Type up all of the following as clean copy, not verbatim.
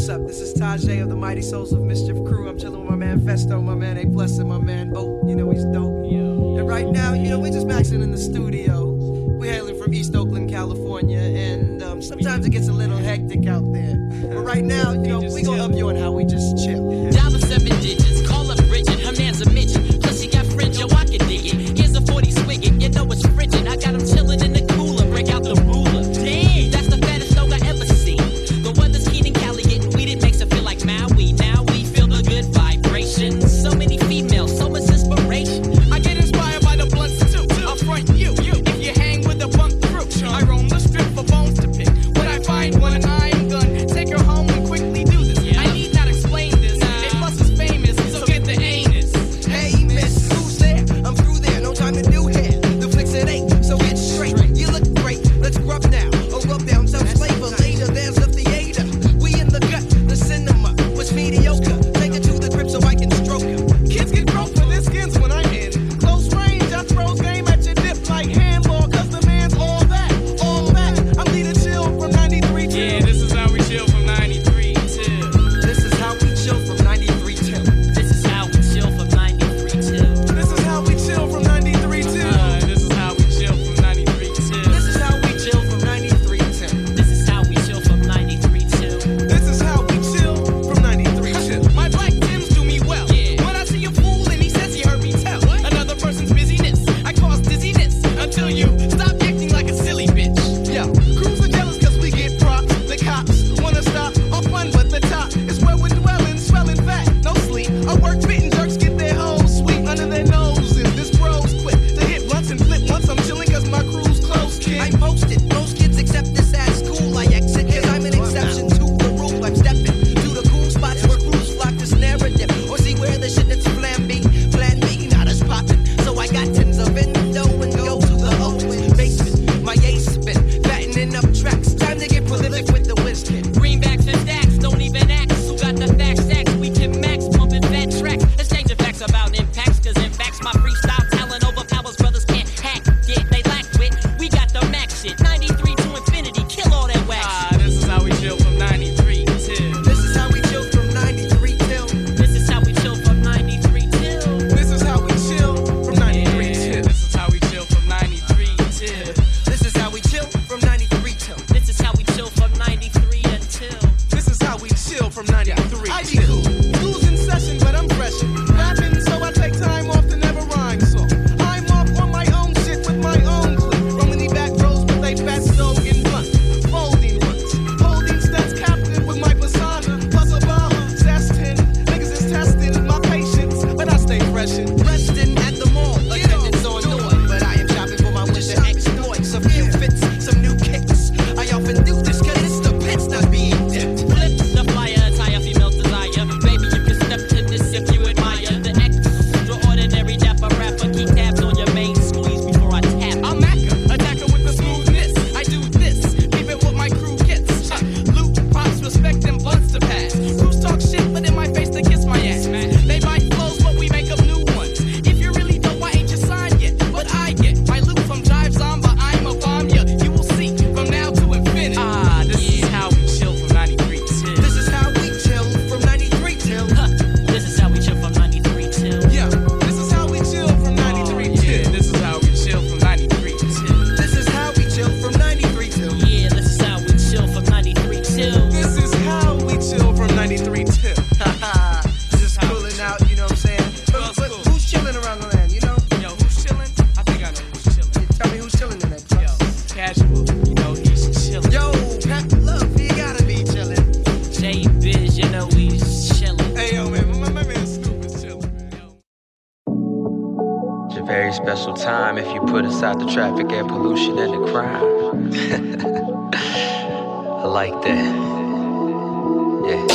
what's up? This is Tajay of the Mighty Souls of Mischief crew. I'm chilling with my man Festo, my man A Plus, and my man Oak. You know he's dope. And right now, you know, we're just maxing in the studio. We're hailing from East Oakland, California, and sometimes it gets a little hectic out there. But right now, you know, we gonna up you on how we just chill. Dial 7 digits, call up Bridget, her man's a midget. Plus she got fringe, yo, I can dig it. Here's a 40 swigget, you know it's frigid. I got him chilling in the cooler, break out the ruler. Damn, that's the fattest dog I ever seen. The weather's keen in Cali, getting weeded makes it feel like Maui. Now we feel the good vibrations. So many females, so much inspiration. I get inspired by the blunts too. I'll front you, if you hang with the bunk crew. I roam the strip for bones to pick. When I find one, I'm gonna take her home and quickly do this. I need not explain this. A Plus is famous, so get the anus. Hey, miss, who's there? I'm through there, no time to do hair. The flicks it ain't, so get straight. You look great, let's rub now. Or rub down some flavor later. There's the theater. We in the gut, the cinema was mediocre. Take it to the crib so I can stroke it. Kids get broke for their skins when I'm in close range. I throw game at your dip like handball, cause the man's all that, all that. I'm leading chill from 93 till. Yeah, this is how we chill from 93 till. This is how we chill from 93 till. This is how we chill from 93 till. This is how we chill from 93 till. This is how we chill from 93 till. This is how we chill from 93 till. This is how we chill from 93 till. This is how we chill from 93 till. My black Tims do me well. Yeah. When I see a fool and he says he heard me tell another person's busyness, I cause dizziness until you stop acting like a silly bitch. Yo, crews are jealous cause we get props. The cops wanna stop our fun, but the top is where we're dwelling, swelling fat, no sleep. Our work fitting jerks get their hoes sweet under their noses. This bro's quick to hit blunts and flip once I'm chilling cause my crew's close, kid. I posted, most kids accept this at school. I exit cause I'm an exception to the rule. I'm stepping to the cool spots where crews flock this narrative. Or see where the shit that's plan B, not as poppin'. So I got tins of endo and go to the open basement. My ace spin, fattening up tracks. Time to get prolific with the whiskey. Greenbacks and stacks don't even ask. Who got the facts? Sacks, we can max, pumping fat tracks. Let's change the facts about impacts, cause in facts my freestyle talent overpowers brothers can't hack. Yeah, they lack wit. We got the max shit. 93 to infinity, kill all that whack shit. This is how we chill from 93 till. This is how we chill from 93 till. This is how we chill from 93 till. This is how we chill from 93 till. This is how we chill from 93 till. This is how we chill from 93 till. This is how we chill from 93 until. This is how we chill from 93 I be cool. School's in session, but I'm fresh. Rapping, so I take time off to never rhyme. So I'm off on my own shit with my own clip. Romany back rows with a fat stove and blunt. Folding ones. Holding stunts captive with my persona. Plus a bomber. Sass 10. Niggas is testing my patience. But I stay fresh and resting at the mall. Attendance on Nord. But I am shopping for my winter exploits. A few fits, some new kicks. I often do this cause it's the pits not being dipped. Flip the flyer, attire female desire. Baby, you can step to this if you admire the extraordinary dapper rapper. Keep tabs on your main squeeze before I tap. I'm Macca, attacker with the smoothness. I do this, keep it what my crew gets. Loot, props, respect, and blunts to pass. Crews talk shit, but in my face they kiss my ass. They bite flows, but we make up new ones. If you really don't, why ain't you signed yet? But I get my loot from Jive Zomba. I'm a bomb ya. You will see from now to infinity. This is how we chill from 93 till. This is how we chill from 93 till. This is how we chill from 93 till. Yeah, this is how we chill from 93 till. This is how we chill from 93 till. This is how we chill from 93 till. Yeah, this is how we chill from 93 till. This is how we chill from 93 till. Just cooling out, you know what I'm saying? But who's chilling around the land, you know? Yo, who's chilling? I think I know who's chilling. Tell me who's chilling in that place. Yo, Casual, you know he's chilling. Yo, Pat, look, you gotta be chilling. J Biz, you know he's chilling. Hey, yo, man, my man Snoop is chilling, man. It's a very special time if you put aside the traffic, air pollution, and the crime. I like that. Yeah.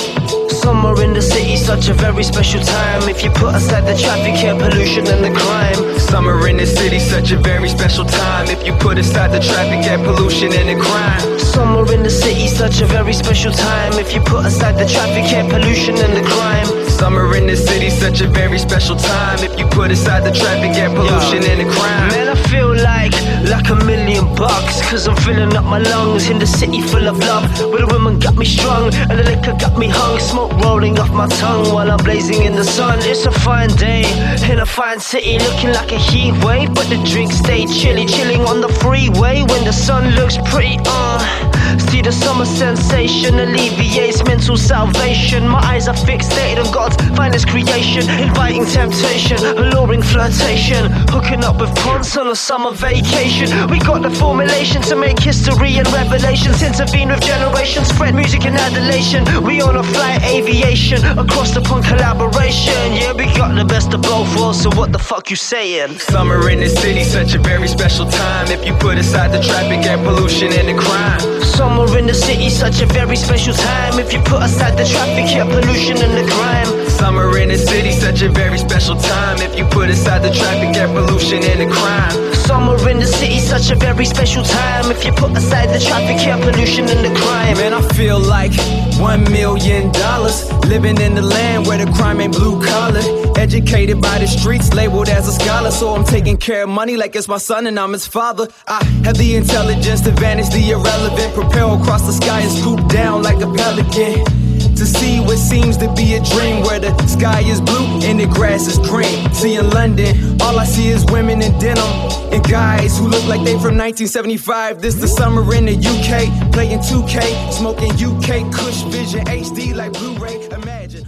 Summer in the city, such a very special time. If you put aside the traffic, air pollution, and the crime. Summer in the city, such a very special time if you put aside the traffic, air pollution, and the crime. Summer in the city, such a very special time. If you put aside the traffic, air pollution, and the crime. Summer in the city, such a very special time. If you put aside the traffic and pollution and the crime. Man, I feel like $1,000,000, cause I'm filling up my lungs in the city full of love, where the women got me strung and the liquor got me hung. Smoke rolling off my tongue while I'm blazing in the sun. It's a fine day in a fine city, looking like a heat wave, but the drinks stay chilly. Chilling on the freeway when the sun looks pretty See the summer sensation alleviates mental salvation. My eyes are fixated on God's finest creation, inviting temptation, alluring flirtation, hooking up with prawns on a summer vacation. We got the formulation to make history and revelations, intervene with generations, spread music and adulation. We on a flight aviation, across the pond collaboration. Yeah, we got the best of both worlds, so what the fuck you saying? Summer in the city, such a very special time. If you put aside the traffic and pollution and the crime. Summer in the city, such a very special time. If you put aside the traffic, yeah, pollution and the crime. Summer in the city, such a very special time. If you put aside the traffic and pollution and the crime. Summer in the city, such a very special time. If you put aside the traffic, yeah, pollution and the crime. Man, I feel like $1 million, living in the land where the crime ain't blue collar. Educated by the streets, labeled as a scholar, so I'm taking care of money like it's my son and I'm his father. I have the intelligence to vanish the irrelevant, propel across the sky and swoop down like a pelican, to see what seems to be a dream, where the sky is blue and the grass is green. See, in London, all I see is women in denim and guys who look like they from 1975. This the summer in the UK, playing 2K, smoking UK Kush Vision HD like Blu-ray. Imagine.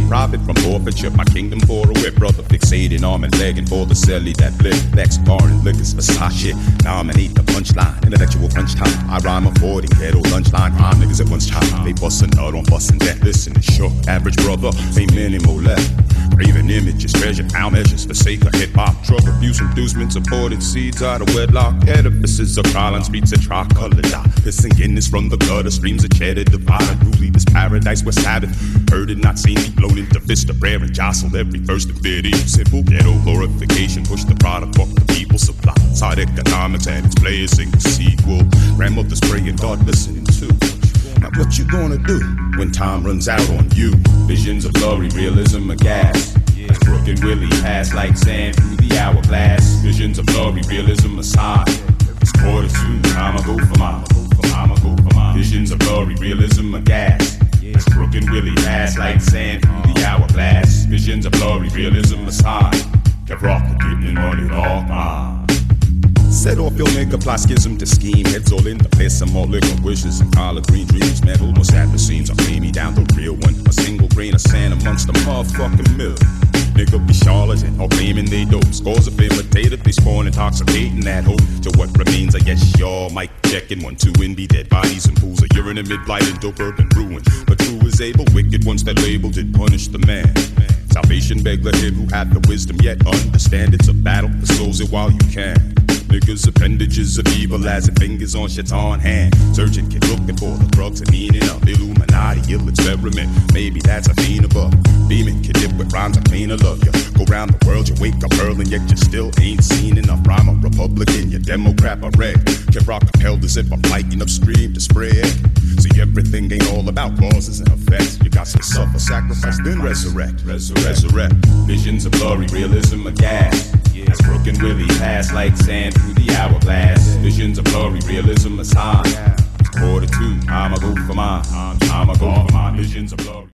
Profit from forfeiture, my kingdom for a whip, brother fixated arm and legging for the celly that flip. Vex, foreign liquors, Versace, dominate the punchline, intellectual crunch time. I rhyme avoiding ghetto lunchline, crime niggas at once time. They bustin' nut on bustin' death. Listen, it's short, average brother, ain't minimal left. Craving images, treasure, pound measures, forsake a hip-hop, drug abuse, inducements, aborted seeds out of wedlock, edifices of Collins streets of tricolor dot, pissing Guinness from the gutter, streams of cheddar divide, unruly this paradise where Sabbath, heard it not seen me, blown into fist of prayer and jostled every first of video, simple ghetto glorification, push the product, fuck the people supply, side economics and its players sing the sequel, grandmother's praying, God listening too. Now what you gonna do when time runs out on you? Visions of glory, realism, a gas. As Brooke and Willie pass like sand through the hourglass. Visions of glory, realism, a sign. It's 2:45, time I go for mine. Visions of glory, realism, a gas. As Brooke and Willie pass like sand through the hourglass. Visions of glory, realism, a sign. Kept rockin', getting money, all mine. Set off your nigga, plot schism to scheme. Heads all in the place, some more liquor wishes and collard green dreams. Man, almost at the seams, I'll lay me down the real one. A single grain of sand amongst the motherfucking mill. Nigga be charlatan, all claiming they dope. Scores of imitated, they spawn intoxicating that hope. To what remains, I guess y'all mic checking 1, 2 and be dead bodies and pools of urine and mid-blight and dope urban ruin. But true is able, wicked ones that labeled it punish the man. Salvation beg let him who had the wisdom yet understand it's a battle for souls it while you can. Niggas appendages of evil as it fingers on shaitan hand. Searching, kid looking for the drugs and meaning of Illuminati, ill experiment. Maybe that's a fiend above. Beaming, kid dip with rhymes I clean love you. Go round the world, you wake up early, yet you still ain't seen enough. I'm a Republican, you Democrat, a red. Kid rock upheld as if I'm fighting upstream to spread. See, everything ain't all about causes and effects. You got to suffer, sacrifice, then resurrect. Resurrect. Visions of glory, realism, a gas. As Brooke and Willie pass like sand through the hourglass. Visions of glory, realism, a sign. 2:45, I'ma go for mine. Visions of glory.